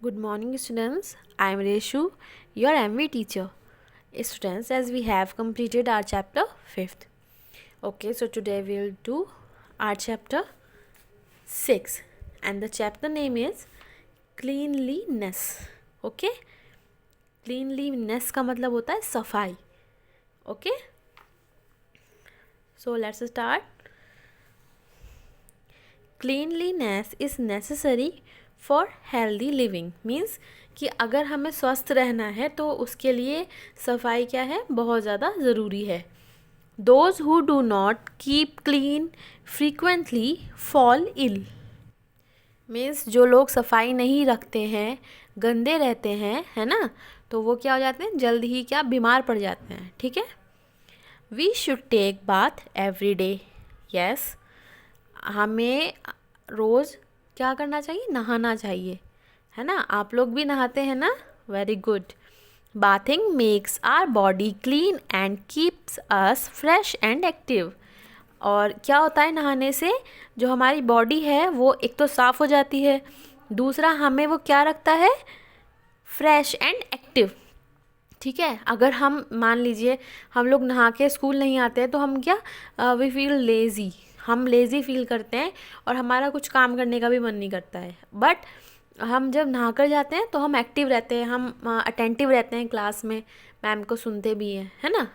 Good morning, students. I am Reshu, your MV teacher. Students, as we have completed our chapter 5th. Okay, so today we will do our chapter 6, and the chapter name is cleanliness. Okay, cleanliness का मतलब होता है सफाई. Okay, so let's start. Cleanliness is necessary for healthy living. Means कि अगर हमें स्वस्थ रहना है तो उसके लिए सफाई क्या है, बहुत ज़्यादा ज़रूरी है. Those who do not keep clean frequently fall ill. Means जो लोग सफाई नहीं रखते हैं, गंदे रहते हैं, है ना, तो वो क्या हो जाते हैं, जल्द ही क्या बीमार पड़ जाते हैं. ठीक है. We should take bath every day. Yes, हमें रोज़ क्या करना चाहिए, नहाना चाहिए, है ना. आप लोग भी नहाते हैं ना, very good. Bathing makes our body clean and keeps us fresh and active. और क्या होता है नहाने से, जो हमारी बॉडी है वो एक तो साफ़ हो जाती है, दूसरा हमें वो क्या रखता है, फ्रेश एंड एक्टिव. ठीक है. अगर हम मान लीजिए हम लोग नहा के स्कूल नहीं आते हैं तो हम क्या, वी फील लेज़ी, हम लेज़ी फील करते हैं और हमारा कुछ काम करने का भी मन नहीं करता है. बट हम जब नहा कर जाते हैं तो हम एक्टिव रहते हैं, हम अटेंटिव रहते हैं क्लास में, मैम को सुनते भी हैं, है ना.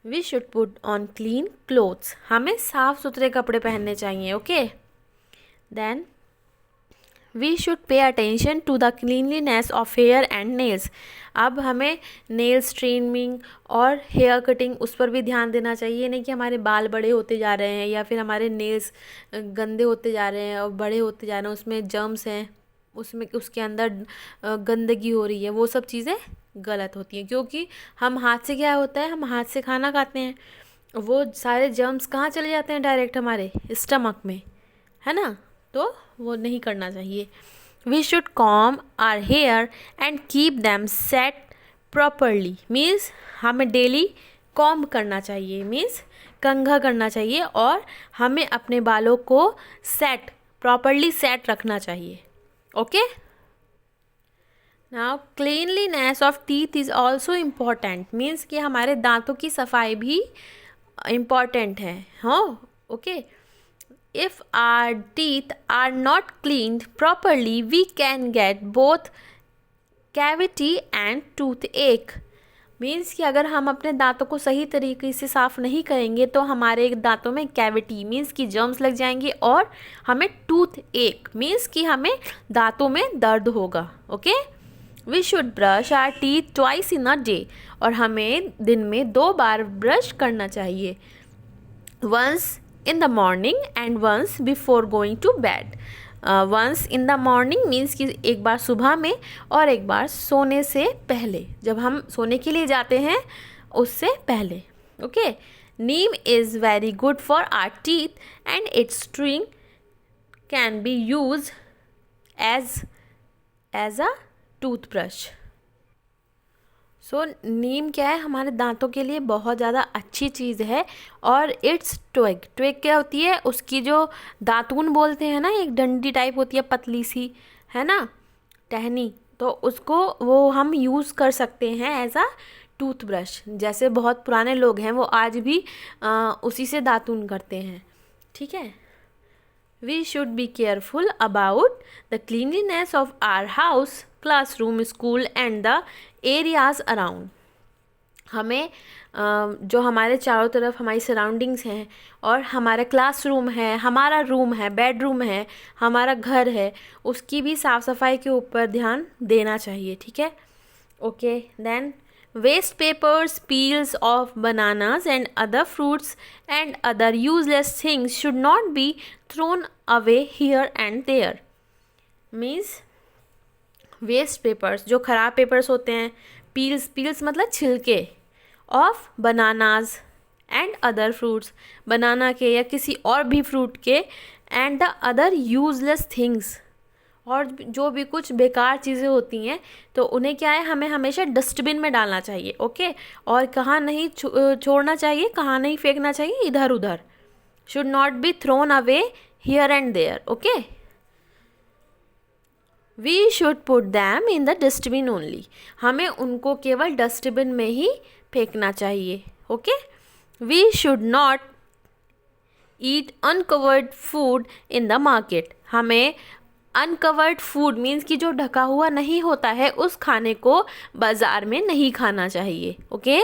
We should put on clean clothes. हमें साफ़ सुथरे कपड़े पहनने चाहिए. Okay. Then we should pay attention to the cleanliness of hair and nails. अब हमें नेल्स ट्रिमिंग और हेयर कटिंग उस पर भी ध्यान देना चाहिए. नहीं कि हमारे बाल बड़े होते जा रहे हैं या फिर हमारे नेल्स गंदे होते जा रहे हैं और बड़े होते जा रहे हैं, उसमें जर्म्स हैं, उसमें उसके अंदर गंदगी हो रही है, वो सब चीज़ें गलत होती हैं. क्योंकि हम हाथ से क्या होता है, हम हाथ से खाना खाते हैं, वो सारे जर्म्स कहाँ चले जाते हैं, डायरेक्ट हमारे स्टमक में, है ना. तो वो नहीं करना चाहिए. We should comb our hair and keep them set properly. Means हमें डेली कॉम्ब करना चाहिए, मीन्स कंघा करना चाहिए, और हमें अपने बालों को सेट प्रॉपरली सेट रखना चाहिए. Okay. Now cleanliness of teeth is also important. Means कि हमारे दांतों की सफाई भी इम्पॉर्टेंट है. हाँ. Okay. If our teeth are not cleaned properly, we can get both cavity and toothache. Means कि अगर हम अपने दांतों को सही तरीके से साफ़ नहीं करेंगे तो हमारे दांतों में कैविटी मीन्स कि जर्म्स लग जाएंगे और हमें टूथ एक मीन्स कि हमें दांतों में दर्द होगा. Okay. We should brush our teeth twice in a day. और हमें दिन में 2 बार ब्रश करना चाहिए. Once in the morning and once before going to bed. Once in the morning means कि एक बार सुबह में और एक बार सोने से पहले, जब हम सोने के लिए जाते हैं उससे पहले. Okay. Neem is very good for our teeth and its string can be use as a toothbrush. So neem क्या है, हमारे दांतों के लिए बहुत ज़्यादा अच्छी चीज़ है. और इट्स ट्विग. ट्विग क्या होती है, उसकी जो दातून बोलते हैं ना, एक डंडी टाइप होती है पतली सी, है ना, टहनी, तो उसको वो हम यूज़ कर सकते हैं एज अ टूथब्रश. जैसे बहुत पुराने लोग हैं वो आज भी उसी से दातून करते हैं. ठीक है. We should be careful about the cleanliness of our house, classroom, school and the areas around. हमें जो हमारे चारों तरफ हमारी सराउंडिंग्स हैं और हमारा क्लासरूम है, हमारा रूम है, बेडरूम है, हमारा घर है, उसकी भी साफ़ सफाई के ऊपर ध्यान देना चाहिए. ठीक है. Okay. Then waste papers, peels of bananas and other fruits and other useless things should not be thrown away here and there. Means waste papers, जो ख़राब पेपर्स होते हैं, पील्स मतलब छिलके, of bananas and other fruits, banana के या किसी और भी फ्रूट के, and the other useless things, और जो भी कुछ बेकार चीज़ें होती हैं तो उन्हें क्या है, हमें हमेशा डस्टबिन में डालना चाहिए. ओके. और कहाँ नहीं छोड़ना चाहिए, कहाँ नहीं फेंकना चाहिए, इधर उधर. Should not be thrown away here and there. Okay. We should put them in the dustbin only, हमें उनको केवल डस्टबिन में ही फेंकना चाहिए. Okay. We should not eat uncovered food in the market, हमें अनकवर्ड फूड मीन्स कि जो ढका हुआ नहीं होता है उस खाने को बाज़ार में नहीं खाना चाहिए. Okay.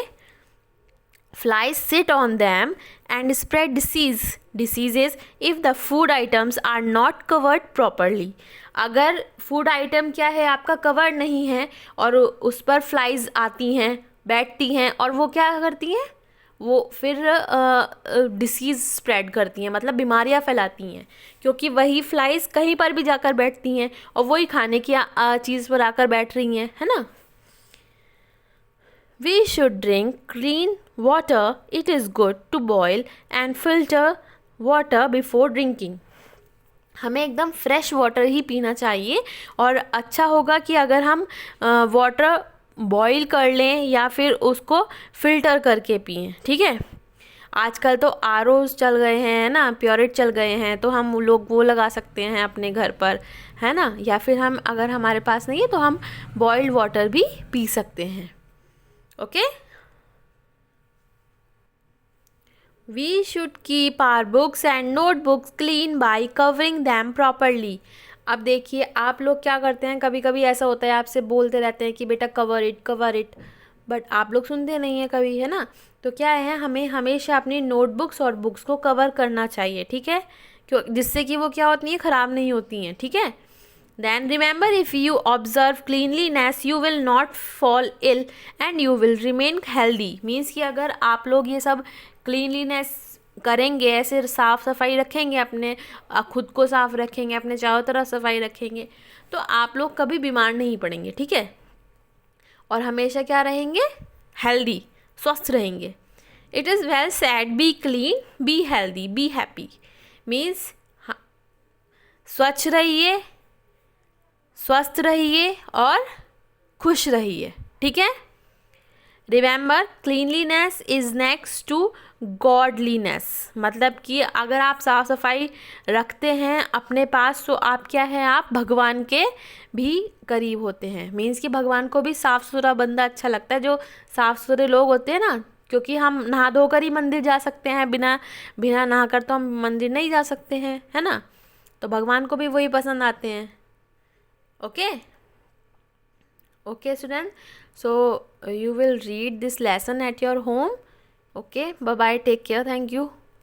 Flies sit on them and spread diseases if the food items are not covered properly. अगर फूड आइटम क्या है आपका कवर नहीं है और उस पर फ्लाइज आती हैं, बैठती हैं और वो क्या करती हैं, वो फिर डिसीज़ स्प्रेड करती हैं, मतलब बीमारियां फैलाती हैं, क्योंकि वही फ्लाइज कहीं पर भी जाकर बैठती हैं और वही खाने की चीज़ पर आकर बैठ रही हैं, है ना. We should drink clean water. It is good to boil and filter water before drinking. हमें एकदम फ्रेश वाटर ही पीना चाहिए और अच्छा होगा कि अगर हम वाटर बॉईल कर लें या फिर उसको फ़िल्टर करके पिएं. ठीक है. आजकल तो आरओज चल गए हैं ना, प्योरिट चल गए हैं, तो हम लोग वो लगा सकते हैं अपने घर पर, है ना. या फिर हम अगर हमारे पास नहीं है तो हम बॉइल्ड वाटर भी पी सकते हैं. Okay. We should keep our books and notebooks clean by covering them properly. अब देखिए आप लोग क्या करते हैं, कभी कभी ऐसा होता है आपसे बोलते रहते हैं कि बेटा कवर इट, बट आप लोग सुनते नहीं हैं कभी, है ना. तो क्या है, हमें हमेशा अपनी नोटबुक्स और बुक्स को कवर करना चाहिए. ठीक है. क्यों, जिससे कि वो क्या होती हैं, ख़राब नहीं होती हैं. ठीक है. Then remember, if you observe cleanliness, you will not fall ill and you will remain healthy. Means कि अगर आप लोग ये सब cleanliness करेंगे, ऐसे साफ़ सफाई रखेंगे, अपने खुद को साफ़ रखेंगे, अपने चारों तरफ सफाई रखेंगे, तो आप लोग कभी बीमार नहीं पड़ेंगे. ठीक है. और हमेशा क्या रहेंगे, हेल्दी, स्वस्थ रहेंगे. It is well said, be clean, be healthy, be happy. Means स्वच्छ रहिए, स्वस्थ रहिए और खुश रहिए. ठीक है. Remember, cleanliness is next to godliness, मतलब कि अगर आप साफ़ सफाई रखते हैं अपने पास तो आप क्या है, आप भगवान के भी करीब होते हैं. मीन्स कि भगवान को भी साफ़ सुथरा बंदा अच्छा लगता है, जो साफ़ सुथरे लोग होते हैं ना, क्योंकि हम नहा धोकर ही मंदिर जा सकते हैं, बिना नहा कर तो हम मंदिर नहीं जा सकते हैं, है ना. तो भगवान को भी वही पसंद आते हैं. Okay student, so you will read this lesson at your home. Okay, bye bye, take care, thank you.